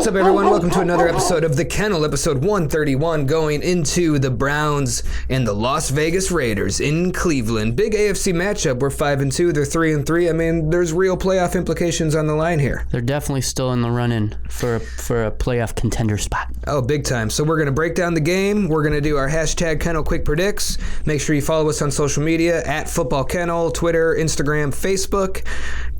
What's up, everyone? Welcome to another episode of The Kennel, episode 131, going into the Browns and the Las Vegas Raiders in Cleveland. Big AFC matchup. We're 5-2. They're 3-3. I mean, there's real playoff implications on the line here. They're definitely still in the run-in for a playoff contender spot. Oh, big time. So we're going to break down the game. We're going to do our hashtag Kennel Quick Predicts. Make sure you follow us on social media at Football Kennel, Twitter, Instagram, Facebook.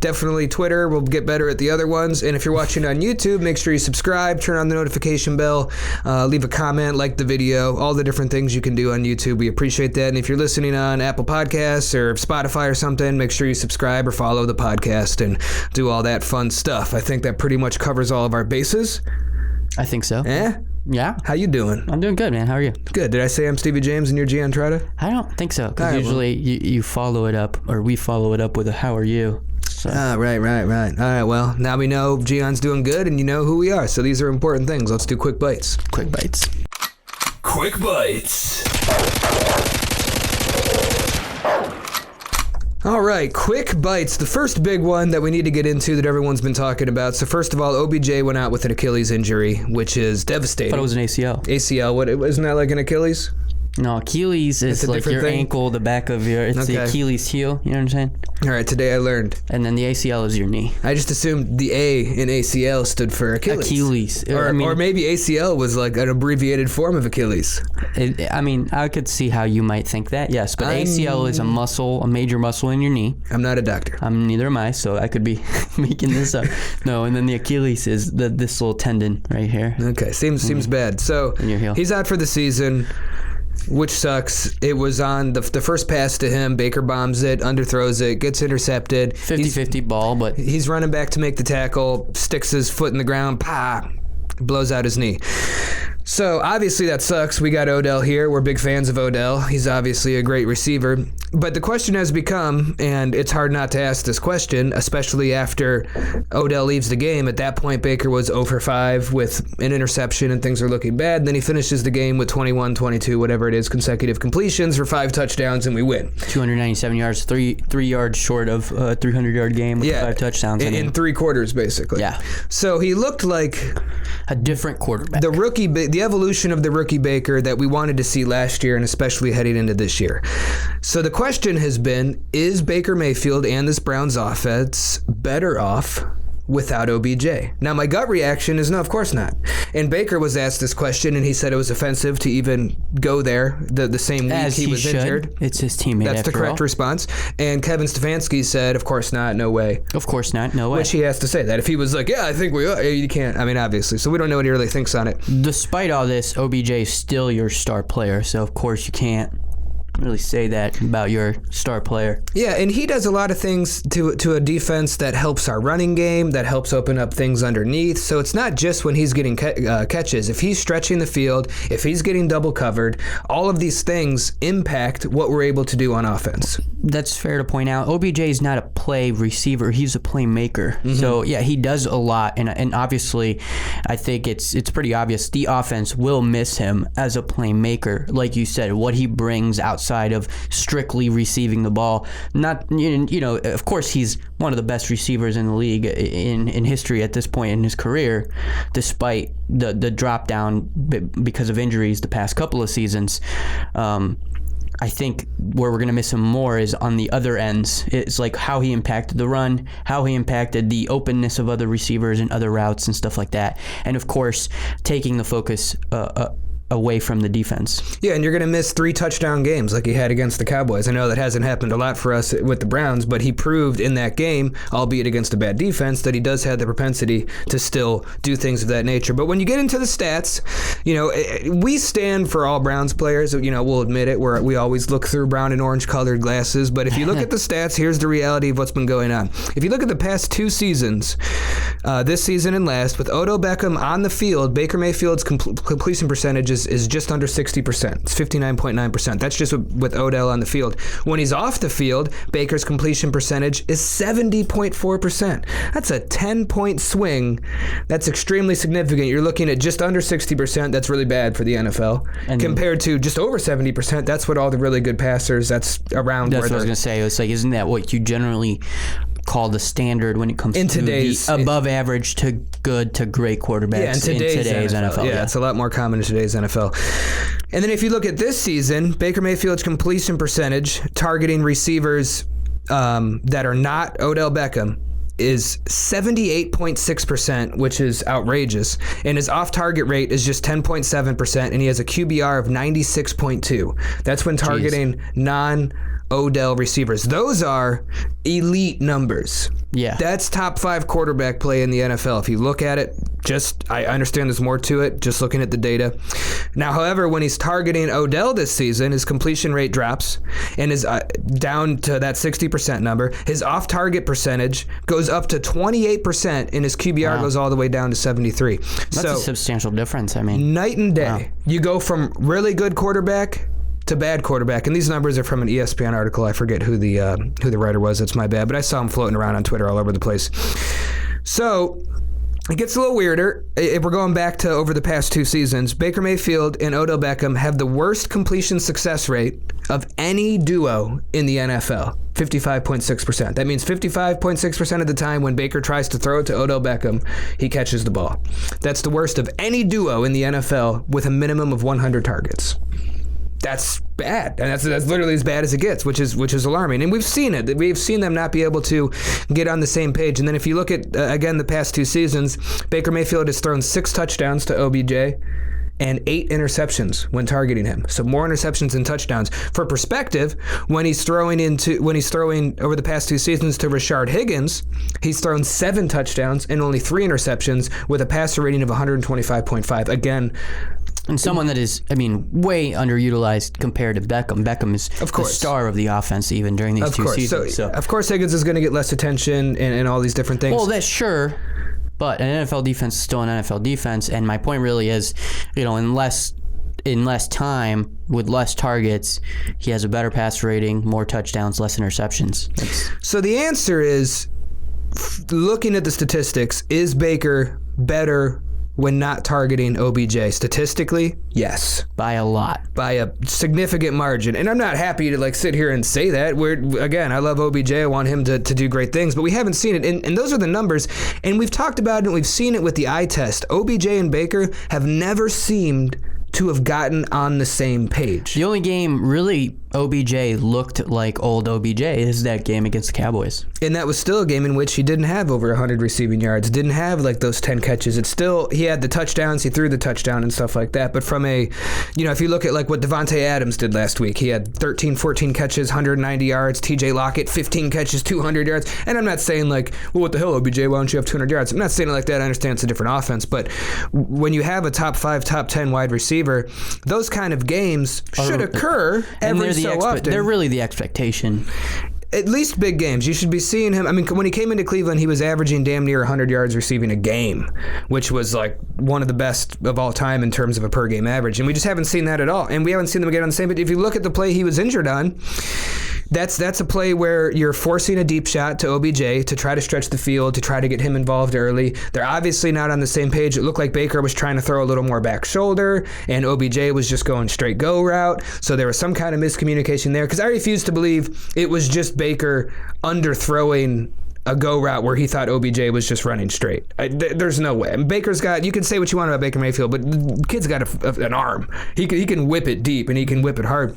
Definitely Twitter. We'll get better at the other ones. And if you're watching on YouTube, make sure you subscribe, turn on the notification bell, leave a comment, like the video, all the different things you can do on YouTube. We appreciate that. And if you're listening on Apple Podcasts or Spotify or something, make sure you subscribe or follow the podcast and do all that fun stuff. I think that pretty much covers all of our bases. I think so. Yeah. How you doing? I'm doing good, man. How are you? Good. Did I say I'm Stevie James and you're Gian Trotta? I don't think so, because usually you follow it up, or we follow it up with a how are you. So. Right. All right, well, now we know Gion's doing good and you know who we are. So these are important things. Let's do quick bites. Quick bites. Quick bites. All right, quick bites. The first big one that we need to get into that everyone's been talking about. So first of all, OBJ went out with an Achilles injury, which is devastating. But it was an ACL. ACL, what, isn't that like an Achilles? No, Achilles is like your thing? Ankle, the back of your, it's the Achilles heel, you know what I'm saying? All right, today I learned. And then the ACL is your knee. I just assumed the A in ACL stood for Achilles. Achilles. Or maybe ACL was like an abbreviated form of Achilles. I could see how you might think that, yes. But ACL is a major muscle in your knee. I'm not a doctor. Neither am I, so I could be making this up. No, and then the Achilles is this little tendon right here. Okay, seems bad. So in your heel. He's out for the season, which sucks. It was on the first pass to him. Baker bombs it, underthrows it, gets intercepted. 50-50 ball, but he's running back to make the tackle, sticks his foot in the ground, blows out his knee. So obviously that sucks. We got Odell here. We're big fans of Odell. He's obviously a great receiver. But the question has become, and it's hard not to ask this question, especially after Odell leaves the game. At that point, Baker was 0 for 5 with an interception and things are looking bad. And then he finishes the game with 21, 22, whatever it is, consecutive completions for 5 touchdowns, and we win. 297 yards, three yards short of a 300-yard game with 5 touchdowns. In 3 quarters, basically. Yeah. So he looked like a different quarterback. The evolution of the rookie Baker that we wanted to see last year and especially heading into this year. So the question has been, is Baker Mayfield and this Browns offense better off without OBJ? Now, my gut reaction is no, of course not. And Baker was asked this question, and he said it was offensive to even go there the same week he was injured. It's his teammate. That's the correct response. And Kevin Stefanski said, of course not, no way. Of course not, no way. Which he has to say that. If he was like, yeah, I think we are, you can't. I mean, obviously. So we don't know what he really thinks on it. Despite all this, OBJ is still your star player, so of course you can't really say that about your star player. Yeah, and he does a lot of things to a defense that helps our running game, that helps open up things underneath. So it's not just when he's getting catches. If he's stretching the field, if he's getting double covered, all of these things impact what we're able to do on offense. That's fair to point out. OBJ is not a play receiver. He's a playmaker. Mm-hmm. So, yeah, he does a lot. And obviously, I think it's pretty obvious the offense will miss him as a playmaker. Like you said, what he brings outside of strictly receiving the ball. Not, of course, he's one of the best receivers in the league in history at this point in his career, despite the drop down because of injuries the past couple of seasons. I think where we're going to miss him more is on the other ends. It's like how he impacted the run, how he impacted the openness of other receivers and other routes and stuff like that. And, of course, taking the focus away from the defense. Yeah, and you're going to miss 3 touchdown games like he had against the Cowboys. I know that hasn't happened a lot for us with the Browns, but he proved in that game, albeit against a bad defense, that he does have the propensity to still do things of that nature. But when you get into the stats, we stand for all Browns players. We'll admit it. We always look through brown and orange colored glasses. But if you look at the stats, here's the reality of what's been going on. If you look at the past 2 seasons, this season and last, with Odell Beckham on the field, Baker Mayfield's completion percentage is just under 60%. It's 59.9%. That's just with Odell on the field. When he's off the field, Baker's completion percentage is 70.4%. That's a 10-point swing. That's extremely significant. You're looking at just under 60%. That's really bad for the NFL. And compared to just over 70%, that's what all the really good passers, that's around. That's what I was going to say. It's like, isn't that what you generally call the standard when it comes In to today's- the above average to good to great quarterbacks in today's NFL. Yeah, it's a lot more common in today's NFL. And then if you look at this season, Baker Mayfield's completion percentage targeting receivers that are not Odell Beckham is 78.6%, which is outrageous. And his off-target rate is just 10.7%, and he has a QBR of 96.2. That's when targeting non-Odell receivers. Those are elite numbers. Yeah. That's top 5 quarterback play in the NFL. If you look at it, I understand there's more to it, just looking at the data. Now, however, when he's targeting Odell this season, his completion rate drops and is down to that 60% number. His off-target percentage goes up to 28%, and his QBR goes all the way down to 73. That's a substantial difference. I mean, night and day. You go from really good quarterback to bad quarterback, and these numbers are from an ESPN article. I forget who the writer was. That's my bad, but I saw him floating around on Twitter all over the place. So it gets a little weirder. If we're going back to over the past 2 seasons, Baker Mayfield and Odell Beckham have the worst completion success rate of any duo in the NFL, 55.6%. That means 55.6% of the time when Baker tries to throw it to Odell Beckham, he catches the ball. That's the worst of any duo in the NFL with a minimum of 100 targets. That's bad, and that's literally as bad as it gets, which is alarming. And we've seen it. We've seen them not be able to get on the same page. And then if you look at again the past 2 seasons, Baker Mayfield has thrown 6 touchdowns to OBJ and 8 interceptions when targeting him. So more interceptions than touchdowns. For perspective, when he's throwing over the past 2 seasons to Rashard Higgins, he's thrown 7 touchdowns and only 3 interceptions with a passer rating of 125.5. Again. And someone that is, way underutilized compared to Beckham. Beckham is the star of the offense even during these 2 seasons. So of course, Higgins is going to get less attention and all these different things. Well, that's sure, but an NFL defense is still an NFL defense. And my point really is, in less time, with less targets, he has a better pass rating, more touchdowns, less interceptions. So the answer is, looking at the statistics, is Baker better when not targeting OBJ? Statistically, yes. By a lot. By a significant margin. And I'm not happy to sit here and say that. Again, I love OBJ. I want him to do great things, but we haven't seen it. And those are the numbers. And we've talked about it, and we've seen it with the eye test. OBJ and Baker have never seemed to have gotten on the same page. The only game really OBJ looked like old OBJ is that game against the Cowboys. And that was still a game in which he didn't have over 100 receiving yards, didn't have those 10 catches. It's still, he had the touchdowns, he threw the touchdown and stuff like that. But from if you look at what Devontae Adams did last week, he had 13, 14 catches, 190 yards. TJ Lockett, 15 catches, 200 yards. And I'm not saying what the hell, OBJ, why don't you have 200 yards? I'm not saying it like that. I understand it's a different offense. But when you have a top 5, top 10 wide receiver, those kind of games should occur every so often. They're really the expectation. At least big games. You should be seeing him. When he came into Cleveland, he was averaging damn near 100 yards receiving a game, which was one of the best of all time in terms of a per game average. And we just haven't seen that at all. And we haven't seen them get on the same. But if you look at the play he was injured on, that's a play where you're forcing a deep shot to OBJ to try to stretch the field, to try to get him involved early. They're obviously not on the same page. It looked like Baker was trying to throw a little more back shoulder, and OBJ was just going straight go route. So there was some kind of miscommunication there, because I refuse to believe it was just Baker underthrowing a go route where he thought OBJ was just running straight. There's no way. Baker's got, you can say what you want about Baker Mayfield, but the kid's got an arm. He can whip it deep, and he can whip it hard.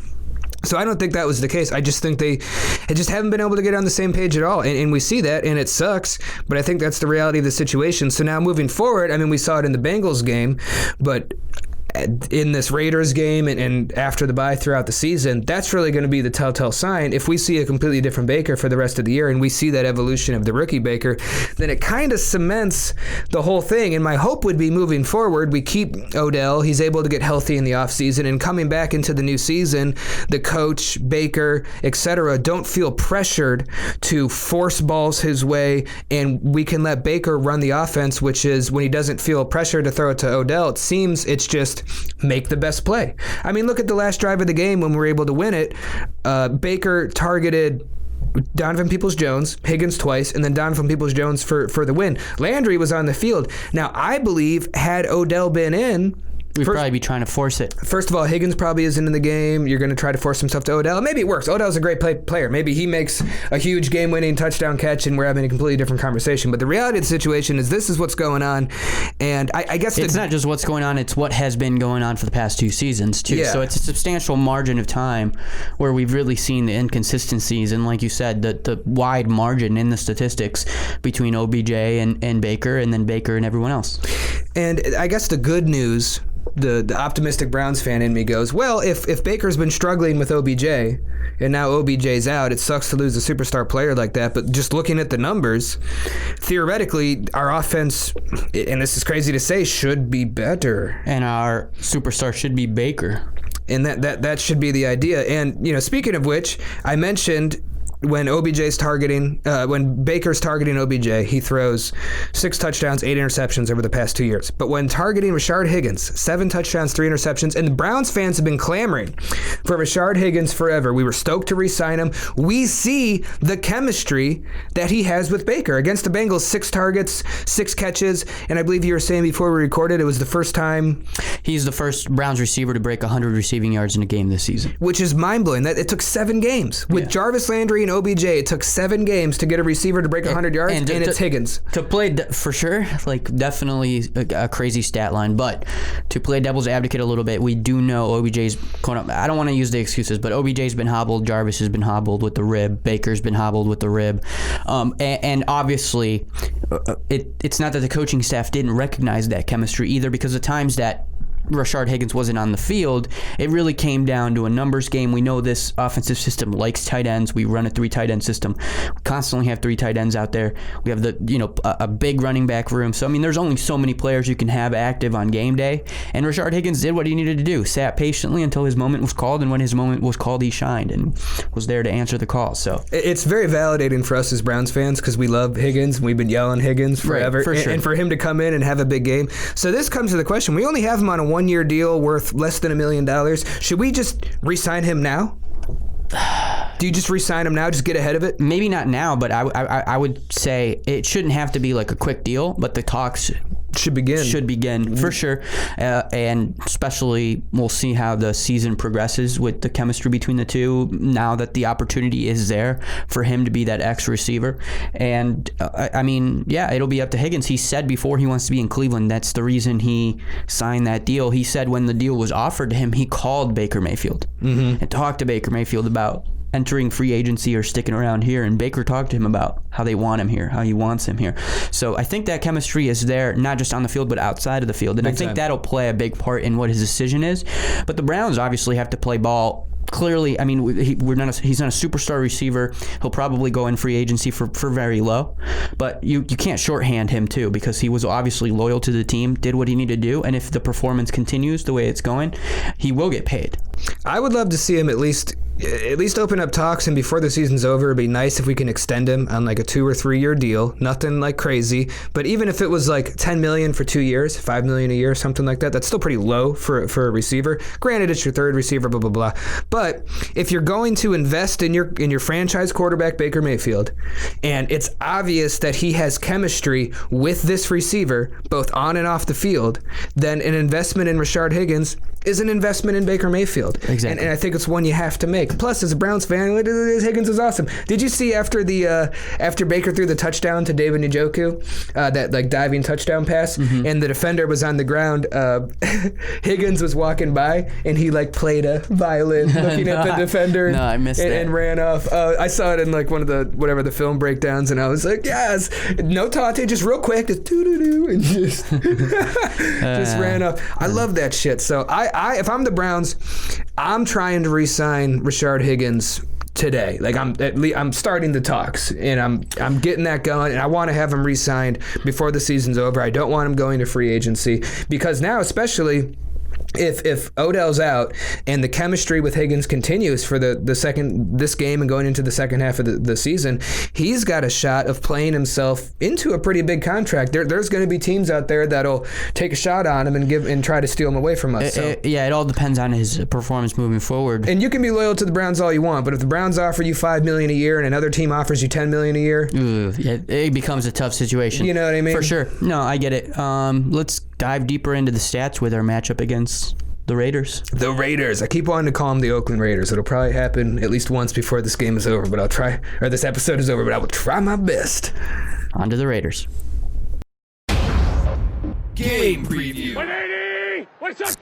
So I don't think that was the case. I just think they just haven't been able to get on the same page at all. And we see that, and it sucks, but I think that's the reality of the situation. So now moving forward, we saw it in the Bengals game, but in this Raiders game and after the bye throughout the season, that's really going to be the telltale sign. If we see a completely different Baker for the rest of the year and we see that evolution of the rookie Baker, then it kind of cements the whole thing. And my hope would be moving forward, we keep Odell. He's able to get healthy in the offseason, and coming back into the new season, the coach, Baker, etc., don't feel pressured to force balls his way, and we can let Baker run the offense, which is when he doesn't feel pressure to throw it to Odell, it seems it's just make the best play. Look at the last drive of the game when we were able to win it. Baker targeted Donovan Peoples-Jones, Higgins twice, and then Donovan Peoples-Jones for the win. Landry was on the field. Now, I believe had Odell been in, We'd probably be trying to force it. First of all, Higgins probably isn't in the game. You're going to try to force himself to Odell. Maybe it works. Odell's a great player. Maybe he makes a huge game-winning touchdown catch and we're having a completely different conversation. But the reality of the situation is this is what's going on. And I guess it's not just what's going on, it's what has been going on for the past 2 seasons, too. Yeah. So it's a substantial margin of time where we've really seen the inconsistencies and, like you said, the wide margin in the statistics between OBJ and Baker, and then Baker and everyone else. And I guess the good news, the optimistic Browns fan in me goes, well, if Baker's been struggling with OBJ and now OBJ's out, it sucks to lose a superstar player like that. But just looking at the numbers, theoretically, our offense, and this is crazy to say, should be better. And our superstar should be Baker. And that should be the idea. And, speaking of which, I mentioned when when Baker's targeting OBJ, he throws 6 touchdowns, 8 interceptions over the past 2 years. But when targeting Rashard Higgins, 7 touchdowns, 3 interceptions, and the Browns fans have been clamoring for Rashard Higgins forever. We were stoked to re-sign him. We see the chemistry that he has with Baker. Against the Bengals, 6 targets, 6 catches, and I believe you were saying before we recorded, it was the first time. He's the first Browns receiver to break 100 receiving yards in a game this season. Which is mind-blowing. That it took 7 games. With Jarvis Landry and OBJ, it took 7 games to get a receiver to break 100 yards, and it's Higgins. To play, for sure, definitely a crazy stat line, but to play devil's advocate a little bit, we do know OBJ's, I don't want to use the excuses, but OBJ's been hobbled, Jarvis has been hobbled with the rib, Baker's been hobbled with the rib, and obviously, it's not that the coaching staff didn't recognize that chemistry either, because the times that Rashard Higgins wasn't on the field, it really came down to a numbers game. We know this offensive system likes tight ends. We run a 3 tight end system. We constantly have 3 tight ends out there. We have a big running back room. So, there's only so many players you can have active on game day. And Rashard Higgins did what he needed to do. Sat patiently until his moment was called, and when his moment was called, he shined and was there to answer the call. So it's very validating for us as Browns fans because we love Higgins. We've been yelling Higgins forever. Right, for sure. And for him to come in and have a big game. So this comes to the question. We only have him on a 1-year deal worth less than $1 million. Should we just re-sign him now? Do you just re-sign him now? Just get ahead of it? Maybe not now, but I would say it shouldn't have to be like a quick deal, but the talks should begin for sure, and especially we'll see how the season progresses with the chemistry between the two now that the opportunity is there for him to be that X receiver. And it'll be up to Higgins. He said before he wants to be in Cleveland. That's the reason he signed that deal. He said when the deal was offered to him, he called Baker Mayfield and talked to Baker Mayfield about entering free agency or sticking around here, and Baker talked to him about how they want him here, how he wants him here. So I think that chemistry is there, not just on the field, but outside of the field, and I think that'll play a big part in what his decision is. But the Browns obviously have to play ball. Clearly, he's not a superstar receiver. He'll probably go in free agency for very low. But you can't shorthand him, too, because he was obviously loyal to the team, did what he needed to do, and if the performance continues the way it's going, he will get paid. I would love to see him at least open up talks, and before the season's over, it'd be nice if we can extend him on like a 2 or 3 year deal. Nothing like crazy, but even if it was like $10 million for 2 years, $5 million a year, something like that, that's still pretty low for a receiver. Granted, it's your 3rd receiver, blah blah blah. But if you're going to invest in your franchise quarterback Baker Mayfield, and it's obvious that he has chemistry with this receiver, both on and off the field, then an investment in Rashard Higgins is an investment in Baker Mayfield. Exactly. And I think it's one you have to make. Plus, as a Browns fan, Higgins is awesome. Did you see after Baker threw the touchdown to David Njoku, that like diving touchdown pass, and the defender was on the ground, Higgins was walking by and he like played a violin looking at the defender I missed that. And ran off. I saw it in like one of the film breakdowns, and I was like, yes, no taunting, just real quick, just doo-doo-doo, and just ran off. I love that shit. So if I'm the Browns, I'm trying to re-sign Rashard Higgins today. Like I'm starting the talks, and I'm getting that going, and I want to have him re-signed before the season's over. I don't want him going to free agency, because now, especially if Odell's out and the chemistry with Higgins continues for this game and going into the second half of the season, he's got a shot of playing himself into a pretty big contract. There's going to be teams out there that'll take a shot on him and try to steal him away from us. It all depends on his performance moving forward. And you can be loyal to the Browns all you want, but if the Browns offer you $5 million a year and another team offers you $10 million a year, it becomes a tough situation. You know what I mean? For sure. No, I get it. Let's dive deeper into the stats with our matchup against the Raiders. The Raiders. I keep wanting to call them the Oakland Raiders. It'll probably happen at least once before this game is over, but I'll try, or this episode is over, but I will try my best. On to the Raiders. Game preview. 180! What's up?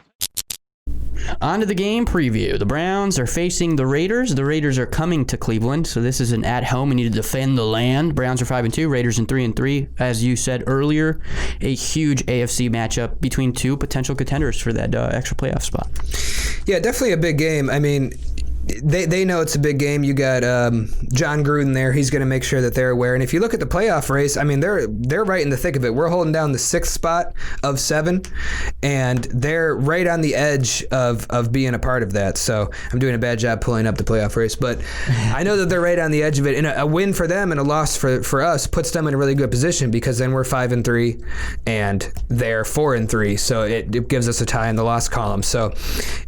On to the game preview. The Browns are facing the Raiders. The Raiders are coming to Cleveland, so this is an at-home. We need to defend the land. Browns are 5-2, Raiders are 3-3. As you said earlier, a huge AFC matchup between two potential contenders for that extra playoff spot. Yeah, definitely a big game. I mean, they know it's a big game. You got John Gruden there. He's going to make sure that they're aware. And if you look at the playoff race, I mean, they're right in the thick of it. We're holding down the 6th spot of 7, and they're right on the edge of being a part of that. So I'm doing a bad job pulling up the playoff race, but I know that they're right on the edge of it. And a win for them and a loss for us puts them in a really good position, because then we're 5-3 and they're 4-3. So it gives us a tie in the loss column. So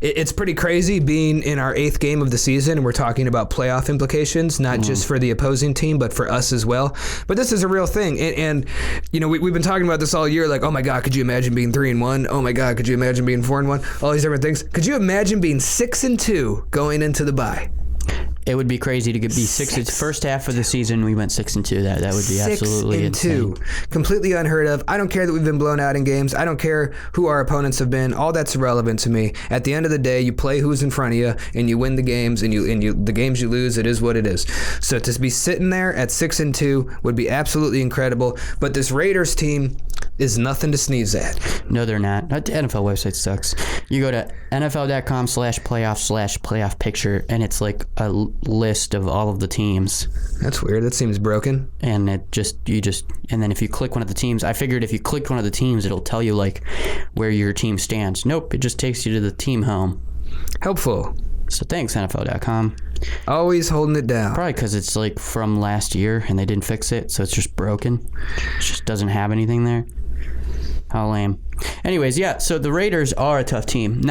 it's pretty crazy being in our 8th game of the season, and we're talking about playoff implications, not just for the opposing team, but for us as well. But this is a real thing, and you know, we've been talking about this all year, like, oh my God, could you imagine being 3-1? Oh my God, could you imagine being 4-1? All these different things. Could you imagine being 6-2 going into the bye? It would be crazy to be 6. First half of the season, we went 6-2. That would be absolutely 6-2. insane. Completely unheard of. I don't care that we've been blown out in games. I don't care who our opponents have been. All that's irrelevant to me. At the end of the day, you play who's in front of you, and you win the games, and the games you lose, it is what it is. So to be sitting there at 6-2 would be absolutely incredible. But this Raiders team is nothing to sneeze at. No, they're not. The NFL website sucks. You go to NFL.com/playoff/playoff picture, and it's like a list of all of the teams. That's weird. That seems broken. And and then if you click one of the teams, I figured if you clicked one of the teams, it'll tell you like where your team stands. Nope, it just takes you to the team home. Helpful. So thanks, NFL.com. Always holding it down. Probably because it's like from last year and they didn't fix it, so it's just broken. It just doesn't have anything there. How lame. Anyways, yeah, so the Raiders are a tough team.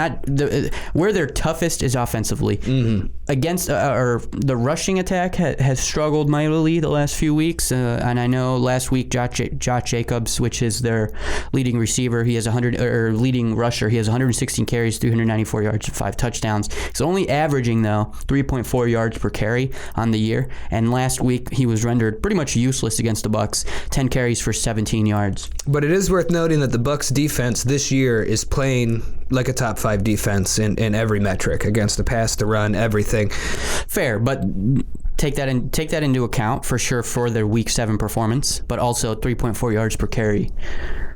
Where they're toughest is offensively. Mm-hmm. Against or the rushing attack has struggled mightily the last few weeks, and I know last week Josh Jacobs, which is their leading receiver, he has leading rusher. He has 116 carries, 394 yards, 5 touchdowns. He's only averaging though 3.4 yards per carry on the year, and last week he was rendered pretty much useless against the Bucs. 10 carries for 17 yards. But it is worth noting that the Bucs defense this year is playing like a top 5 defense in every metric, against the pass, the run, everything. Fair, but take that into account for sure for their Week 7 performance, but also 3.4 yards per carry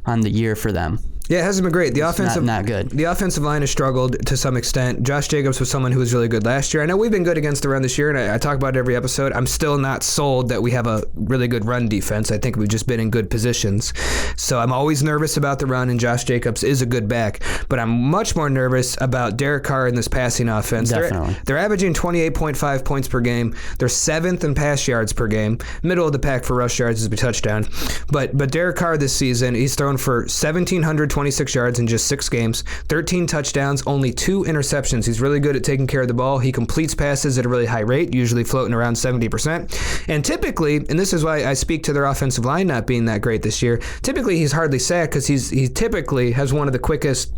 on the year for them. Yeah, it hasn't been great. The offensive not good. The offensive line has struggled to some extent. Josh Jacobs was someone who was really good last year. I know we've been good against the run this year, and I talk about it every episode. I'm still not sold that we have a really good run defense. I think we've just been in good positions. So I'm always nervous about the run, and Josh Jacobs is a good back. But I'm much more nervous about Derek Carr in this passing offense. Definitely. They're averaging 28.5 points per game. They're 7th in pass yards per game. Middle of the pack for rush yards is a touchdown. But Derek Carr this season, he's thrown for 1,726 yards in just 6 games, 13 touchdowns, only 2 interceptions. He's really good at taking care of the ball. He completes passes at a really high rate, usually floating around 70%. And typically, and this is why I speak to their offensive line not being that great this year, typically he's hardly sacked because he typically has one of the quickest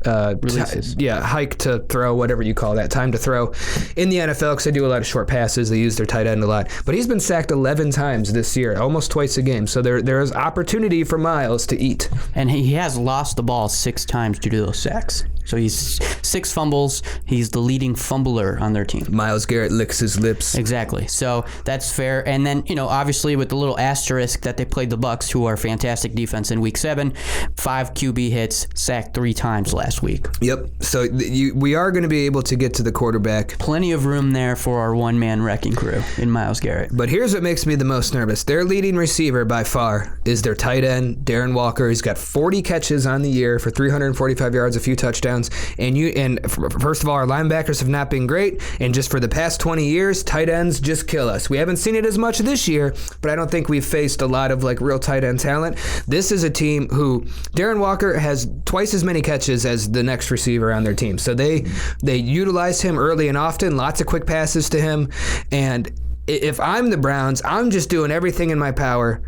releases. Hike to throw, whatever you call that, time to throw in the NFL, because they do a lot of short passes. They use their tight end a lot. But he's been sacked 11 times this year, almost twice a game. So there is opportunity for Myles to eat. And he has lost the ball 6 times due to those sacks. So he's 6 fumbles. He's the leading fumbler on their team. Myles Garrett licks his lips. Exactly. So that's fair. And then, obviously with the little asterisk that they played the Bucs, who are fantastic defense in Week 7, 5 QB hits, sacked 3 times last week. Yep. So we are going to be able to get to the quarterback. Plenty of room there for our one-man wrecking crew in Myles Garrett. But here's what makes me the most nervous. Their leading receiver by far is their tight end, Darren Walker. He's got 40 catches on the year for 345 yards, a few touchdowns. And first of all, our linebackers have not been great. And just for the past 20 years, tight ends just kill us. We haven't seen it as much this year, but I don't think we've faced a lot of real tight end talent. This is a team who Darren Walker has twice as many catches as the next receiver on their team. So they utilize him early and often, lots of quick passes to him, and if I'm the Browns, I'm just doing everything in my power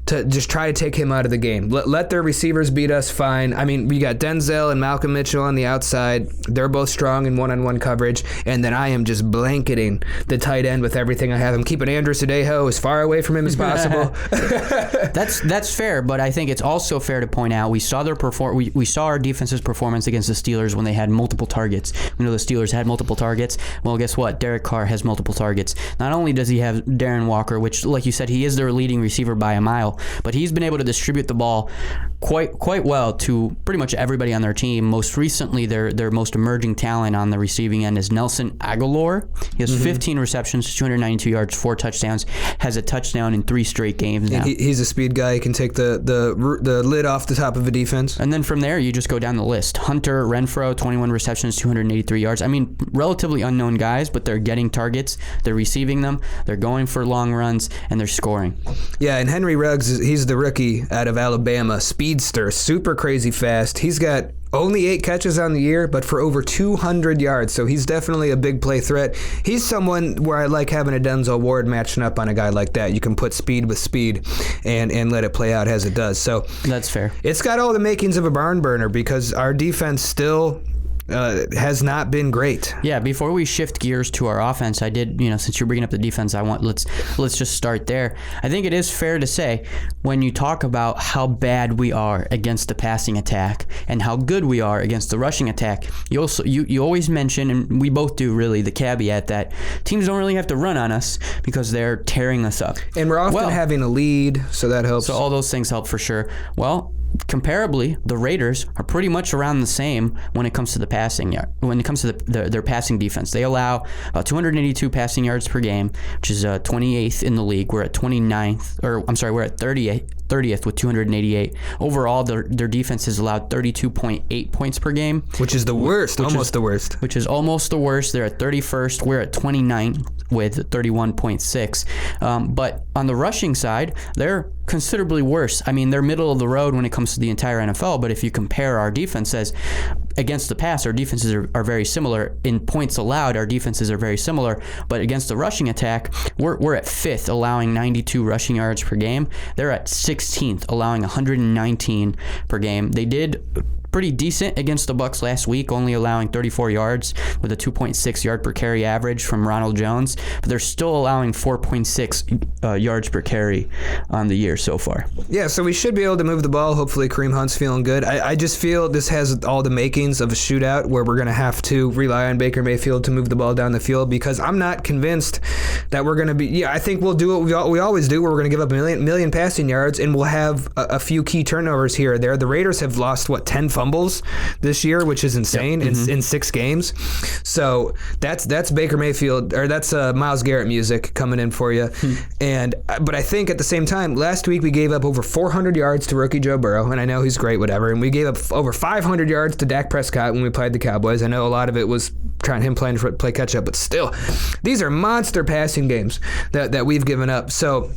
to just try to take him out of the game. Let their receivers beat us, fine. I mean, we got Denzel and Malcolm Mitchell on the outside. They're both strong in one-on-one coverage. And then I am just blanketing the tight end with everything I have. I'm keeping Andrew Sadejo as far away from him as possible. That's fair, but I think it's also fair to point out we saw we saw our defense's performance against the Steelers when they had multiple targets. We know the Steelers had multiple targets. Well, guess what? Derek Carr has multiple targets. Not only does he have Darren Walker, which, like you said, he is their leading receiver by a mile, but he's been able to distribute the ball quite well to pretty much everybody on their team. Most recently, their most emerging talent on the receiving end is Nelson Aguilar. He has 15 receptions, 292 yards, 4 touchdowns, has a touchdown in 3 straight games now. He's a speed guy. He can take the lid off the top of a defense. And then from there, you just go down the list. Hunter Renfrow, 21 receptions, 283 yards. I mean, relatively unknown guys, but they're getting targets, they're receiving them, they're going for long runs, and they're scoring. Yeah, and Henry Ruggs, he's the rookie out of Alabama, speedster, super crazy fast. He's got only 8 catches on the year, but for over 200 yards, so he's definitely a big play threat. He's someone where I like having a Denzel Ward matching up on a guy like that. You can put speed with speed and let it play out as it does. So that's fair. It's got all the makings of a barn burner because our defense still has not been great. Yeah, before we shift gears to our offense, I did, since you're bringing up the defense, let's just start there. I think it is fair to say when you talk about how bad we are against the passing attack and how good we are against the rushing attack, you always mention, and we both do really, the caveat that teams don't really have to run on us because they're tearing us up. And we're often having a lead, so that helps. So all those things help for sure. Well, comparably, the Raiders are pretty much around the same when it comes to the passing yard. When it comes to their passing defense, they allow 282 passing yards per game, which is 28th in the league. We're at 29th, we're at 30th with 288. Overall, their defense has allowed 32.8 points per game, which is the worst, the worst. Which is almost the worst. They're at 31st. We're at 29th with 31.6. But on the rushing side, they're considerably worse. I mean, they're middle of the road when it comes to the entire NFL, but if you compare our defenses against the pass, our defenses are very similar. In points allowed, our defenses are very similar, but against the rushing attack, we're at 5th, allowing 92 rushing yards per game. They're at 16th, allowing 119 per game. They did pretty decent against the Bucs last week, only allowing 34 yards with a 2.6 yard per carry average from Ronald Jones, but they're still allowing 4.6 yards per carry on the year so far. Yeah, so we should be able to move the ball. Hopefully Kareem Hunt's feeling good. I just feel this has all the makings of a shootout where we're going to have to rely on Baker Mayfield to move the ball down the field because I'm not convinced that we're going to be... Yeah, I think we'll do what we always do where we're going to give up a million passing yards and we'll have a few key turnovers here or there. The Raiders have lost, 10 fumbles this year, which is insane in 6 games. So that's Baker Mayfield, or that's Myles Garrett music coming in for you. But I think at the same time, last week we gave up over 400 yards to rookie Joe Burrow, and I know he's great, whatever. And we gave up over 500 yards to Dak Prescott when we played the Cowboys. I know a lot of it was playing catch up, but still, these are monster passing games that we've given up. So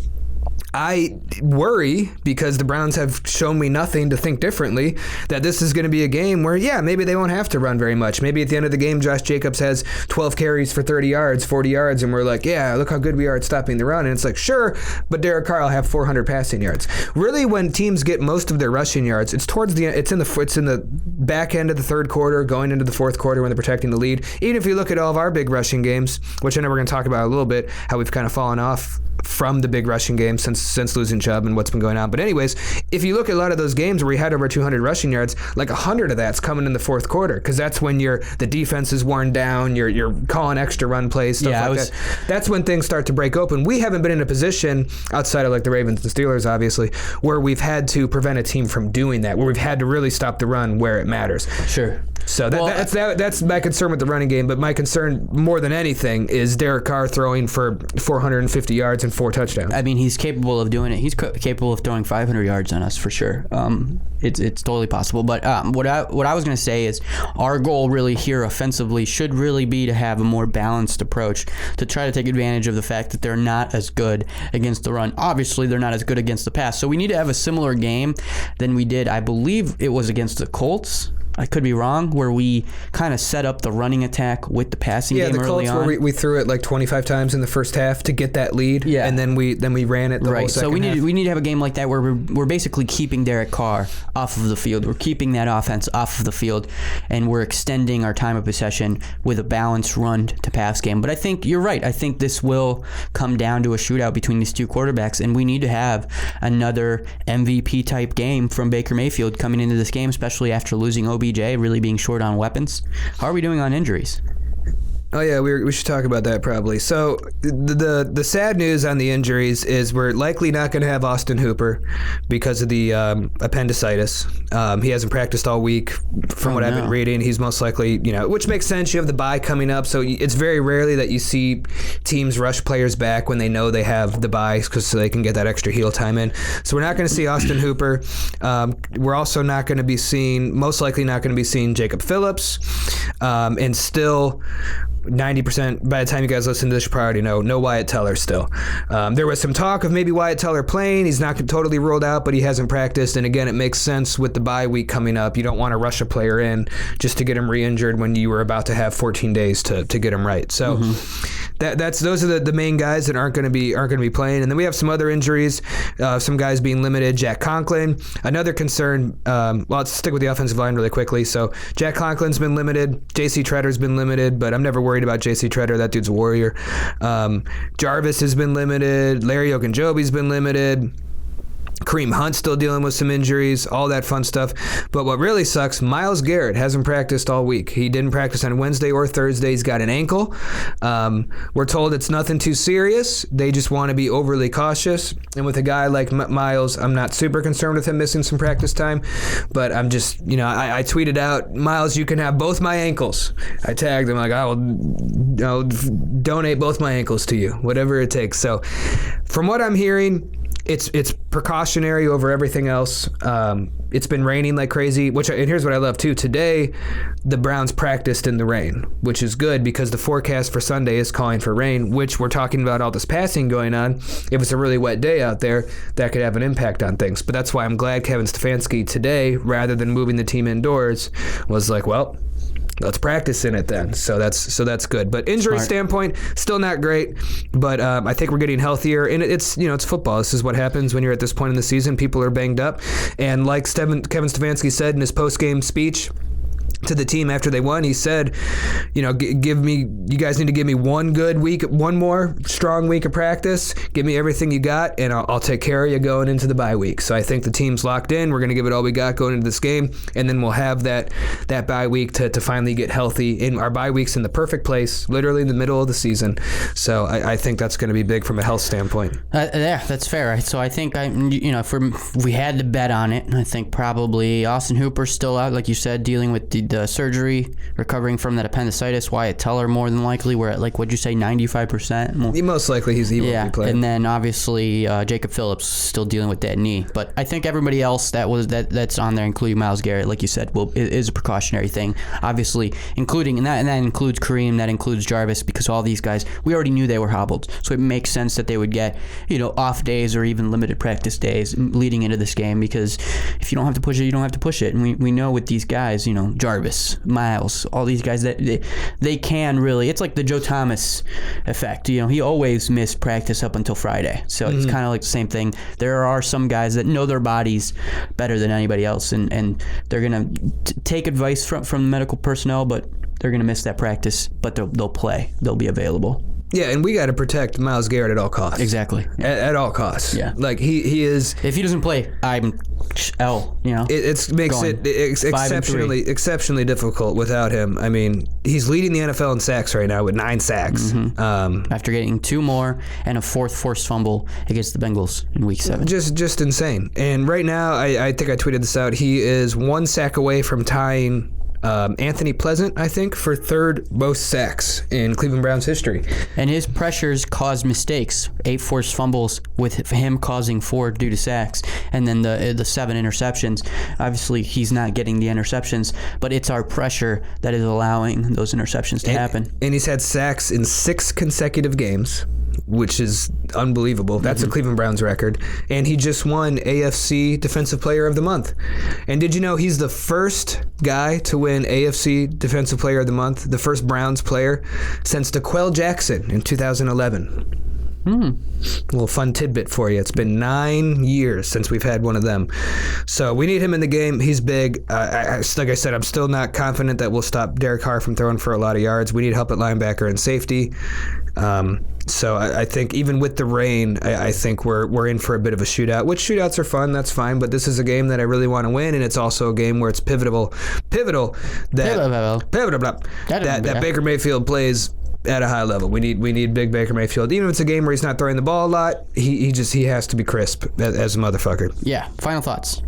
I worry, because the Browns have shown me nothing to think differently, that this is going to be a game where, maybe they won't have to run very much. Maybe at the end of the game, Josh Jacobs has 12 carries for 30 yards, 40 yards, and we're like, look how good we are at stopping the run. And it's like, sure, but Derek Carr will have 400 passing yards. Really, when teams get most of their rushing yards, it's in the back end of the third quarter, going into the fourth quarter when they're protecting the lead. Even if you look at all of our big rushing games, which I know we're going to talk about a little bit, how we've kind of fallen off from the big rushing game since losing Chubb and what's been going on. But anyways, if you look at a lot of those games where we had over 200 rushing yards, like 100 of that's coming in the fourth quarter, because that's when the defense is worn down, you're calling extra run plays, stuff that. That's when things start to break open. We haven't been in a position, outside of like the Ravens and Steelers, obviously, where we've had to prevent a team from doing that, where we've had to really stop the run where it matters. Sure. So that's my concern with the running game, but my concern more than anything is Derek Carr throwing for 450 yards and 4 touchdowns. I mean, he's capable of doing it. He's capable of throwing 500 yards on us for sure. It's totally possible. But what I was going to say is our goal really here offensively should really be to have a more balanced approach to try to take advantage of the fact that they're not as good against the run. Obviously, they're not as good against the pass. So we need to have a similar game than we did, I believe it was against the Colts. I could be wrong, where we kind of set up the running attack with the passing game the early Colts on. where we threw it like 25 times in the first half to get that lead, and then we ran it the whole second so we half. need to have a game like that where we're basically keeping Derek Carr off of the field. We're keeping that offense off of the field, and we're extending our time of possession with a balanced run to pass game. But I think you're right. I think this will come down to a shootout between these two quarterbacks, and we need to have another MVP type game from Baker Mayfield coming into this game, especially after losing OBJ, really being short on weapons. How are we doing on injuries? Oh yeah, we should talk about that probably. So the sad news on the injuries is we're likely not going to have Austin Hooper because of the appendicitis. He hasn't practiced all week from what I've been reading. He's most likely, which makes sense. You have the bye coming up, so it's very rarely that you see teams rush players back when they know they have the bye so they can get that extra heel time in. So we're not going to see Austin Hooper. We're also not going to be most likely not going to be seeing Jacob Phillips, and still 90%, by the time you guys listen to this, you probably already know Wyatt Teller still. There was some talk of maybe Wyatt Teller playing. He's not totally ruled out, but he hasn't practiced. And again, it makes sense with the bye week coming up. You don't want to rush a player in just to get him re-injured when you were about to have 14 days to get him right. So those are the main guys that aren't going to be playing. And then we have some other injuries, some guys being limited. Jack Conklin, another concern. Let's stick with the offensive line really quickly. So Jack Conklin's been limited. J.C. Tretter's been limited, but I'm never worried about J.C. Tretter. That dude's a warrior. Jarvis has been limited. Larry Ogunjobi's been limited. Kareem Hunt still dealing with some injuries, all that fun stuff. But what really sucks, Myles Garrett hasn't practiced all week. He didn't practice on Wednesday or Thursday. He's got an ankle. We're told it's nothing too serious. They just want to be overly cautious. And with a guy like Myles, I'm not super concerned with him missing some practice time. But I'm just, I tweeted out, Myles, you can have both my ankles. I tagged him like, I'll donate both my ankles to you, whatever it takes. So from what I'm hearing, it's precautionary over everything else. It's been raining like crazy, and here's what I love too. Today, the Browns practiced in the rain, which is good because the forecast for Sunday is calling for rain, which we're talking about all this passing going on. If it's a really wet day out there, that could have an impact on things. But that's why I'm glad Kevin Stefanski today, rather than moving the team indoors, was like, well, let's practice in it then. So that's good. But injury standpoint, still not great. But I think we're getting healthier. And it's football. This is what happens when you're at this point in the season. People are banged up. And like Kevin Stefanski said in his post-game speech to the team after they won, he said, you guys need to give me one more strong week of practice. Give me everything you got, and I'll take care of you going into the bye week. So I think the team's locked in. We're going to give it all we got going into this game, and then we'll have that bye week to finally get healthy. And our bye week's in the perfect place, literally in the middle of the season. So I think that's going to be big from a health standpoint. Yeah, that's fair. So I think if we had to bet on it, I think probably Austin Hooper's still out, like you said, dealing with the surgery, recovering from that appendicitis. Wyatt Teller more than likely. We're at what'd you say, 95%? Most likely he will be playing. And then obviously Jacob Phillips still dealing with that knee. But I think everybody else that's on there, including Myles Garrett, like you said, is a precautionary thing. Obviously, including and that includes Kareem, that includes Jarvis, because all these guys we already knew they were hobbled, so it makes sense that they would get off days or even limited practice days leading into this game, because if you don't have to push it, you don't have to push it. And we know with these guys, Jarvis, Myles, all these guys that they can really. It's like the Joe Thomas effect. He always missed practice up until Friday, so it's kind of like the same thing. There are some guys that know their bodies better than anybody else, and they're gonna take advice from the medical personnel, but they're gonna miss that practice. But they'll play. They'll be available. Yeah, and we got to protect Myles Garrett at all costs. Exactly. At all costs. Yeah. Like he is. If he doesn't play, I'm L. It makes it exceptionally difficult without him. I mean, he's leading the NFL in sacks right now with 9 sacks. After getting 2 more and a 4th forced fumble against the Bengals in Week 7. Just insane. And right now, I think I tweeted this out. He is 1 sack away from tying Anthony Pleasant, I think, for 3rd most sacks in Cleveland Browns history. And his pressures cause mistakes. 8 forced fumbles with him causing 4 due to sacks. And then the 7 interceptions. Obviously, he's not getting the interceptions, but it's our pressure that is allowing those interceptions to happen. And he's had sacks in 6 consecutive games. which is unbelievable. That's a Cleveland Browns record. And he just won AFC Defensive Player of the Month. And did you know he's the first guy to win AFC Defensive Player of the Month, the first Browns player since DeQuell Jackson in 2011? A little fun tidbit for you. It's been 9 years since we've had one of them. So we need him in the game. He's big. Like I said, I'm still not confident that we'll stop Derek Carr from throwing for a lot of yards. We need help at linebacker and safety. So I think even with the rain, I think we're in for a bit of a shootout, which shootouts are fun. That's fine. But this is a game that I really want to win, and it's also a game where it's pivotal that Baker Mayfield plays at a high level. We need big Baker Mayfield. Even if it's a game where he's not throwing the ball a lot, he has to be crisp as a motherfucker. Yeah. Final thoughts.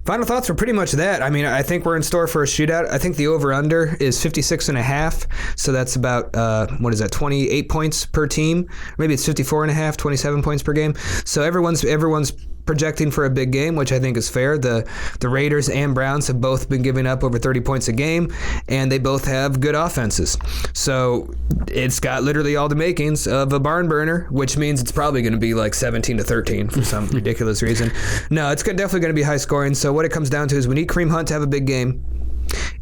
Final thoughts were pretty much that. I mean, I think we're in store for a shootout. I think the over-under is 56.5, so that's about, 28 points per team? Maybe it's 54.5, 27 points per game. So everyone's projecting for a big game, which I think is fair. The Raiders and Browns have both been giving up over 30 points a game, and they both have good offenses. So it's got literally all the makings of a barn burner, which means it's probably going to be like 17-13 for some ridiculous reason. No, it's definitely going to be high scoring. So what it comes down to is we need Kareem Hunt to have a big game,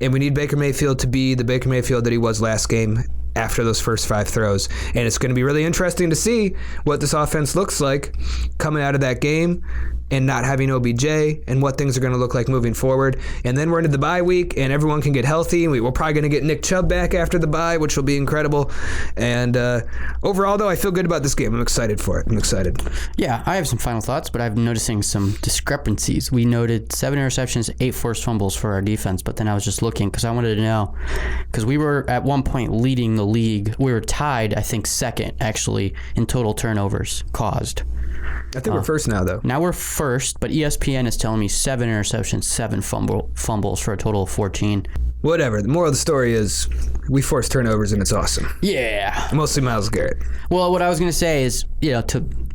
and we need Baker Mayfield to be the Baker Mayfield that he was last game after those first 5 throws. And it's going to be really interesting to see what this offense looks like coming out of that game and not having OBJ and what things are going to look like moving forward. And then we're into the bye week and everyone can get healthy. We're probably going to get Nick Chubb back after the bye, which will be incredible. And overall, though, I feel good about this game. I'm excited for it. I'm excited. Yeah, I have some final thoughts, but I'm noticing some discrepancies. We noted 7 interceptions, 8 forced fumbles for our defense, but then I was just looking because I wanted to know, because we were at one point leading the league. We were tied, I think, second, actually, in total turnovers caused. I think we're first now, though. Now we're first, but ESPN is telling me 7 interceptions, 7 fumbles for a total of 14. Whatever. The moral of the story is we force turnovers and it's awesome. Yeah. Mostly Myles Garrett. Well, what I was going to say is,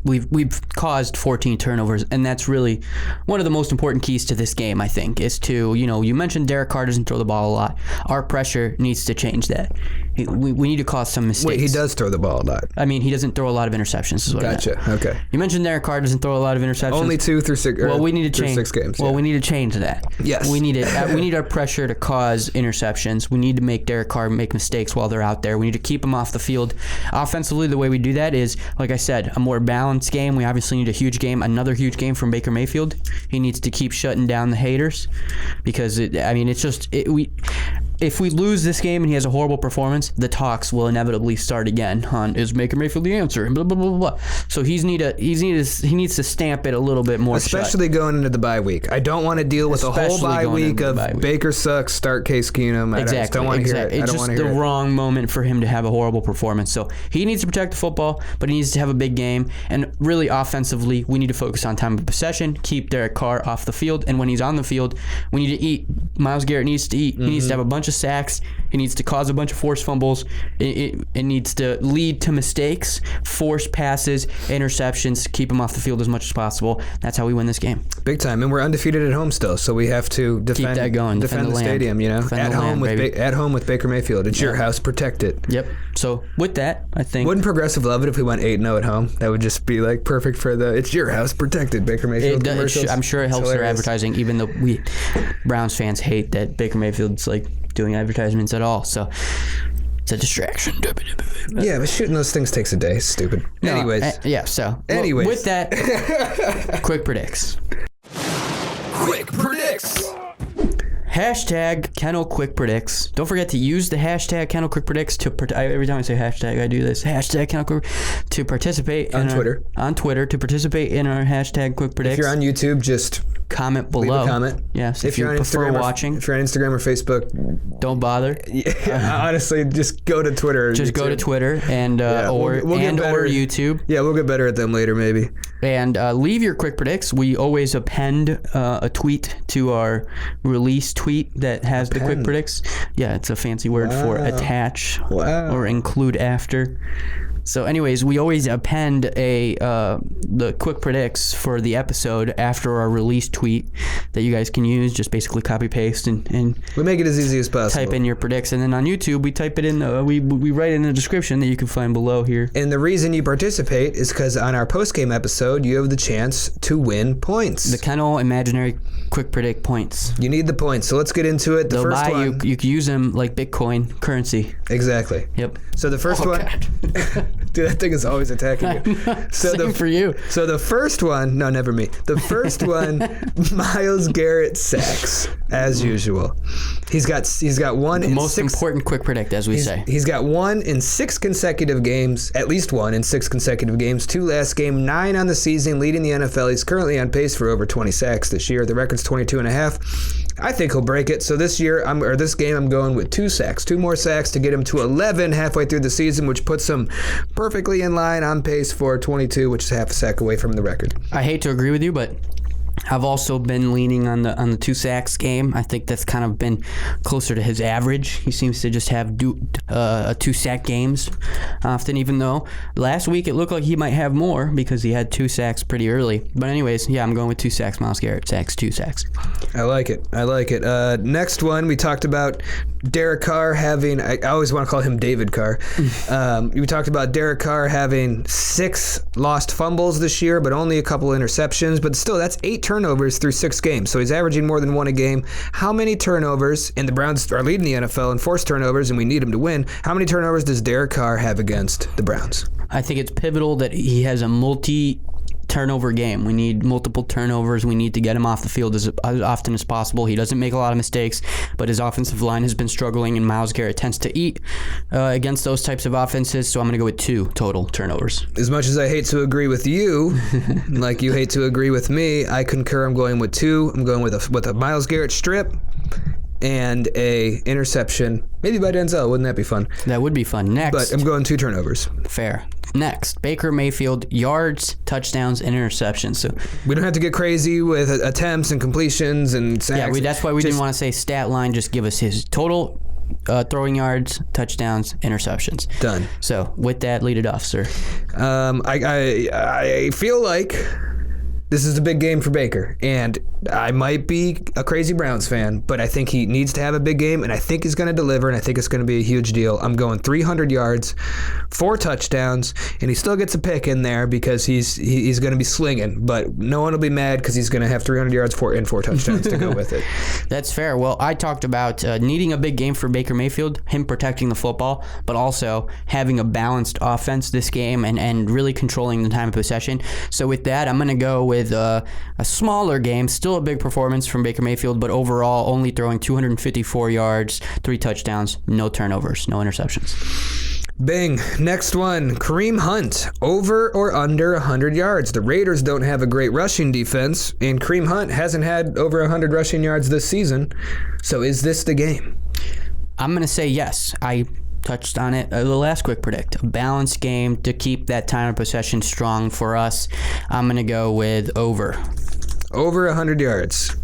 we've caused 14 turnovers, and that's really one of the most important keys to this game, I think, is to, you mentioned Derek Carr doesn't throw the ball a lot. Our pressure needs to change that. We need to cause some mistakes. Wait, he does throw the ball a lot. I mean, he doesn't throw a lot of interceptions, is what I meant. Gotcha. Okay. You mentioned Derek Carr doesn't throw a lot of interceptions. Only 2 through 6. Well, we need to change 6 games. Well, yeah. we need to change that. Yes. We need it. We need our pressure to cause interceptions. We need to make Derek Carr make mistakes while they're out there. We need to keep him off the field. Offensively, the way we do that is, like I said, a more balanced game. We obviously need a huge game, another huge game from Baker Mayfield. He needs to keep shutting down the haters because if we lose this game and he has a horrible performance, the talks will inevitably start again on is Baker Mayfield the answer and blah blah blah blah. So he needs to stamp it a little bit more. Especially going into the bye week. I don't want to deal with a whole bye week of Baker sucks, start Case Keenum. Exactly. I just don't want to hear it. It's just the wrong moment for him to have a horrible performance. So he needs to protect the football, but he needs to have a big game. And really offensively, we need to focus on time of possession, keep Derek Carr off the field, and when he's on the field, we need to eat. Myles Garrett needs to eat. He needs to have a bunch of sacks. He needs to cause a bunch of forced fumbles. It needs to lead to mistakes, forced passes, interceptions, keep him off the field as much as possible. That's how we win this game. Big time. And we're undefeated at home still, so we have to defend, keep that going. defend the stadium, at home with Baker Mayfield. It's your house, protect it. Yep. So with that, I think... Wouldn't Progressive love it if we went 8-0 at home? That would just be like perfect for the it's your house, protected Baker Mayfield commercials. I'm sure it helps their advertising, even though we Browns fans hate that Baker Mayfield's like doing advertisements at all. So it's a distraction. Yeah, but shooting those things takes a day. It's stupid. No, Anyways. With that, quick predicts. Quick predicts. Hashtag Kennel Quick Predicts. Don't forget to use the hashtag Kennel Quick Predicts every time I say hashtag, I do this. Hashtag Kennel Quick to participate on Twitter. On Twitter to participate in our hashtag Quick Predicts. If you're on YouTube, just comment below. Leave a comment. Yes. If you're on prefer Instagram watching. If you're on Instagram or Facebook, don't bother. Honestly, just go to Twitter. Just go to Twitter and or YouTube. Yeah, we'll get better at them later, maybe. And leave your quick predicts. We always append a tweet to our release tweet that has the quick predicts. Yeah, it's a fancy word for attach or include after. So, anyways, we always append the quick predicts for the episode after our release tweet that you guys can use. Just basically copy paste and we make it as easy as possible. type in your predicts, and then on YouTube we type it in. We write in the description that you can find below here. And the reason you participate is because on our post-game episode, you have the chance to win points. The Kennel imaginary quick predict points. You need the points, so let's get into it. They'll buy you. You can use them like Bitcoin currency. Exactly. Yep. So the first one, dude, that thing is always attacking you. So Same for you. So the first one, no, never me. The first one, Myles Garrett sacks as usual. He's got one. The most important quick predict, as we say. He's got 1 in 6 consecutive games, at least 1 in 6 consecutive games. 2 last game, 9 on the season, leading the NFL. He's currently on pace for over 20 sacks this year. The record's 22.5. I think he'll break it. So this game, I'm going with 2 sacks, 2 more sacks to get him to 11 halfway through the season, which puts him perfectly in line on pace for 22, which is half a sack away from the record. I hate to agree with you, but I've also been leaning on the 2 sacks game. I think that's kind of been closer to his average. He seems to just have 2 sack games often, even though last week it looked like he might have more because he had 2 sacks pretty early. But anyways, yeah, I'm going with 2 sacks. Myles Garrett sacks, 2 sacks. I like it. Next one, we talked about Derek Carr having, I always want to call him David Carr. We talked about Derek Carr having 6 lost fumbles this year, but only a couple interceptions. But still, that's 8 turnovers through 6 games. So he's averaging more than 1 a game. How many turnovers, and the Browns are leading the NFL in forced turnovers, and we need him to win. How many turnovers does Derek Carr have against the Browns? I think it's pivotal that he has a multi-turnover game. We need multiple turnovers. We need to get him off the field as often as possible. He doesn't make a lot of mistakes, but his offensive line has been struggling, and Myles Garrett tends to eat against those types of offenses, so I'm going to go with 2 total turnovers. As much as I hate to agree with you, like you hate to agree with me, I concur. I'm going with 2. I'm going with a Myles Garrett strip and a interception, maybe by Denzel. Wouldn't that be fun? That would be fun. Next. But I'm going 2 turnovers. Fair. Next, Baker Mayfield, yards, touchdowns, and interceptions. So we don't have to get crazy with attempts and completions and sacks. Yeah, that's why we didn't want to say stat line. Just give us his total throwing yards, touchdowns, interceptions. Done. So with that, lead it off, sir. I feel like this is a big game for Baker, and I might be a crazy Browns fan, but I think he needs to have a big game, and I think he's going to deliver, and I think it's going to be a huge deal. I'm going 300 yards, 4 touchdowns, and he still gets a pick in there because he's going to be slinging, but no one will be mad because he's going to have 300 yards and 4 touchdowns to go with it. That's fair. Well, I talked about needing a big game for Baker Mayfield, him protecting the football, but also having a balanced offense this game and really controlling the time of possession. So with that, I'm going to go with a smaller game, still a big performance from Baker Mayfield, but overall only throwing 254 yards, 3 touchdowns, no turnovers, no interceptions. Bing. Next one, Kareem Hunt, over or under 100 yards. The Raiders don't have a great rushing defense, and Kareem Hunt hasn't had over 100 rushing yards this season. So is this the game? I'm going to say yes. I touched on it the last quick predict. A balanced game to keep that time of possession strong for us. I'm going to go with over. Over 100 yards.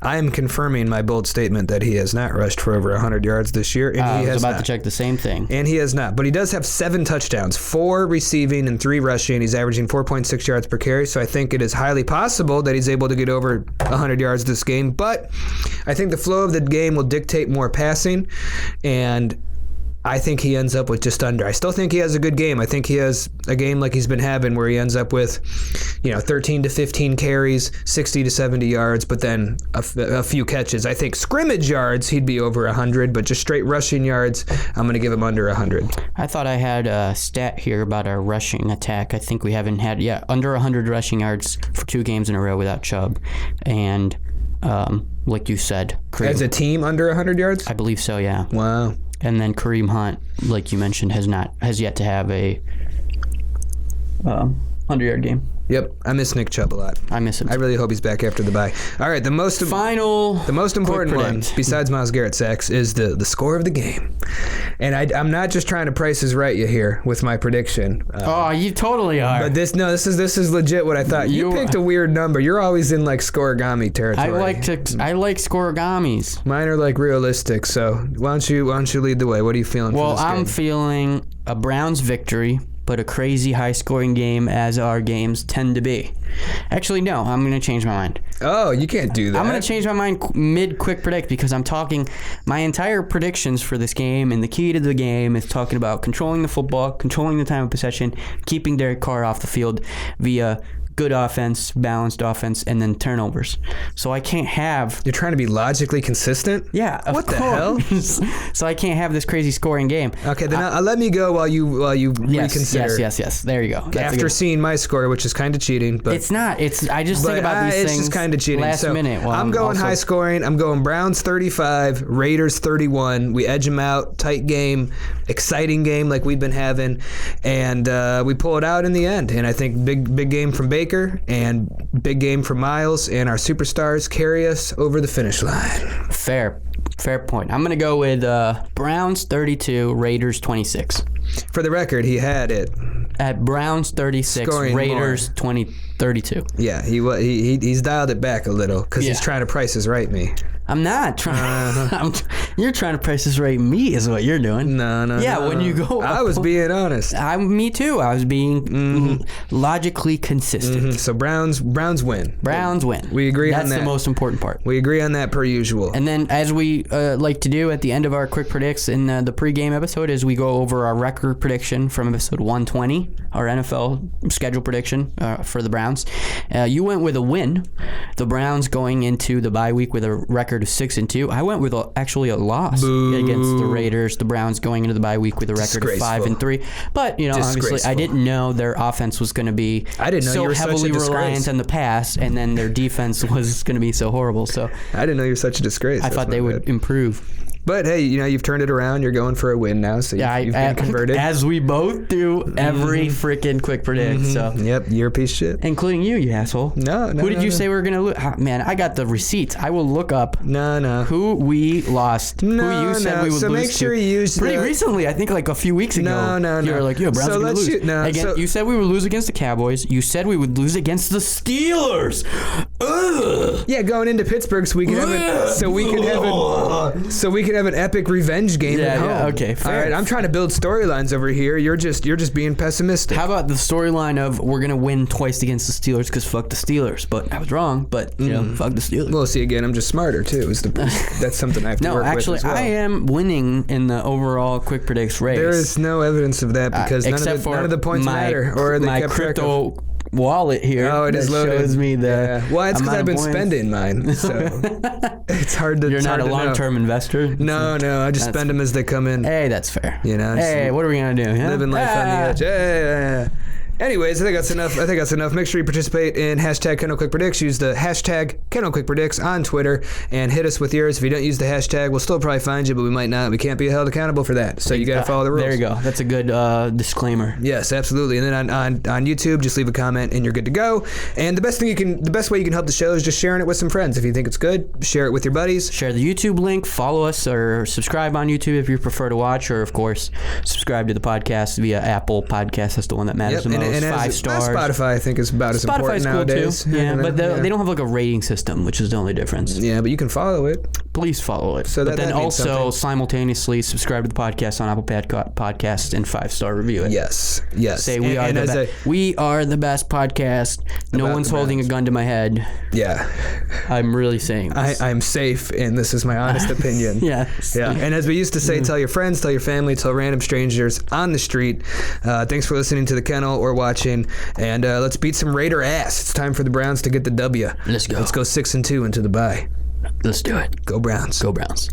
I am confirming my bold statement that he has not rushed for over 100 yards this year, and he has I was about not. to check the same thing. And he has not. But he does have 7 touchdowns, 4 receiving and 3 rushing. He's averaging 4.6 yards per carry, so I think it is highly possible that he's able to get over 100 yards this game. But I think the flow of the game will dictate more passing, and I think he ends up with just under. I still think he has a good game. I think he has a game like he's been having where he ends up with, 13 to 15 carries, 60 to 70 yards, but then a few catches. I think scrimmage yards, he'd be over 100, but just straight rushing yards, I'm going to give him under 100. I thought I had a stat here about our rushing attack. I think we haven't had, under 100 rushing yards for 2 games in a row without Chubb. And like you said, Kareem, as a team, under 100 yards? I believe so, yeah. Wow. And then Kareem Hunt, like you mentioned, has yet to have a 100-yard game. Yep, I miss Nick Chubb a lot. I miss him. I really hope he's back after the bye. All right, the most important one, besides Myles Garrett sacks, is the score of the game. And I'm not just trying to price his right you here with my prediction. You totally are. But this is legit what I thought. You picked a weird number. You're always in like scoregami territory. I like scoregamis. Mine are like realistic. So why don't you lead the way? What are you feeling? Well, for this game? I'm feeling a Browns victory but a crazy high-scoring game as our games tend to be. Actually, no, I'm going to change my mind. Oh, you can't do that. I'm going to change my mind mid-quick predict because I'm talking my entire predictions for this game, and the key to the game is talking about controlling the football, controlling the time of possession, keeping Derek Carr off the field via good offense, balanced offense, and then turnovers. So I can't have... You're trying to be logically consistent? Yeah, of what course. The hell? So I can't have this crazy scoring game. Okay, then let me go while you reconsider. Yes. There you go. That's After seeing my score, which is kind of cheating, but it's not. I just think about these it's things. just kind of cheating. Last minute. I'm going high scoring. I'm going Browns 35, Raiders 31. We edge them out. Tight game, exciting game like we've been having, and we pull it out in the end. And I think big game from Baker and big game from Myles, and our superstars carry us over the finish line. Fair point. I'm going to go with Browns 32, Raiders 26. For the record, he had it at Browns 36, scoring Raiders 32. Yeah, he's dialed it back a little because he's trying to Price is Right me. I'm not trying. You're trying to Price is Right me is what you're doing. No. Yeah, when you go. I was being honest. Me too. I was being logically consistent. So Browns win. Browns win. We agree on that. That's the most important part. We agree on that per usual. And then, as we like to do at the end of our quick predicts in the pregame episode, is we go over our record prediction from episode 120, our NFL schedule prediction for the Browns. You went with a win. The Browns going into the bye week with a record of 6-2. I went with actually a loss against the Raiders. The Browns going into the bye week with a record of 5-3. But obviously, I didn't know their offense was going to be so heavily reliant on the pass, and then their defense was going to be so horrible. So I didn't know you were such a disgrace. I thought they would improve. But hey, you've turned it around. You're going for a win now, so you've been converted. As we both do every freaking quick predict. So yep, you're a piece of shit. Including you asshole. No. Who did you say we were going to lose? Oh, man, I got the receipts. I will look up who we lost. Who you said we would lose to. So make sure you use pretty recently, I think like a few weeks ago. No. You were like, Browns are going to lose. You said we would lose against the Cowboys. You said we would lose against the Steelers. Ugh. Yeah, going into Pittsburgh so we can have an epic revenge game at home. Yeah, okay, fair. All right, I'm trying to build storylines over here. You're just being pessimistic. How about the storyline of we're gonna win twice against the Steelers because fuck the Steelers? But I was wrong. But fuck the Steelers. Well, see, again, I'm just smarter too. That's something I have to work with. No, actually, I am winning in the overall quick predicts race. There is no evidence of that because none of the points matter or they kept track of. Wallet here. Oh, it is loaded. Shows me the well, it's because I've been spending mine, so it's hard to. You're not a long-term investor. No, I just spend them as they come in. Hey, that's fair. Hey, what are we gonna do? Living life on the edge. Hey. Anyways, I think that's enough. Make sure you participate in hashtag Kennel Quick Predicts. Use the hashtag Kennel Quick Predicts on Twitter and hit us with yours. If you don't use the hashtag, we'll still probably find you, but we might not. We can't be held accountable for that. So you got to follow the rules. There you go. That's a good disclaimer. Yes, absolutely. And then on YouTube, just leave a comment and you're good to go. And the best way you can help the show is just sharing it with some friends. If you think it's good, share it with your buddies. Share the YouTube link. Follow us or subscribe on YouTube if you prefer to watch, or of course subscribe to the podcast via Apple Podcasts. That's the one that matters the most. And 5 stars. Spotify, I think, is about as important nowadays. Cool too. Yeah, but they don't have like a rating system, which is the only difference. Yeah, but you can follow it. Please follow it. So but then also simultaneously subscribe to the podcast on Apple Podcasts and 5-star review it. Yes. Say we are the best podcast. No one's holding a gun to my head. Yeah. I'm really saying this. I'm safe, and this is my honest opinion. Yes. Yeah. And as we used to say, tell your friends, tell your family, tell random strangers on the street. Thanks for listening to the Kennel or watching, and let's beat some Raider ass. It's time for the Browns to get the W. Let's go. Let's go 6-2 into the bye. Let's do it. Go Browns. Go Browns.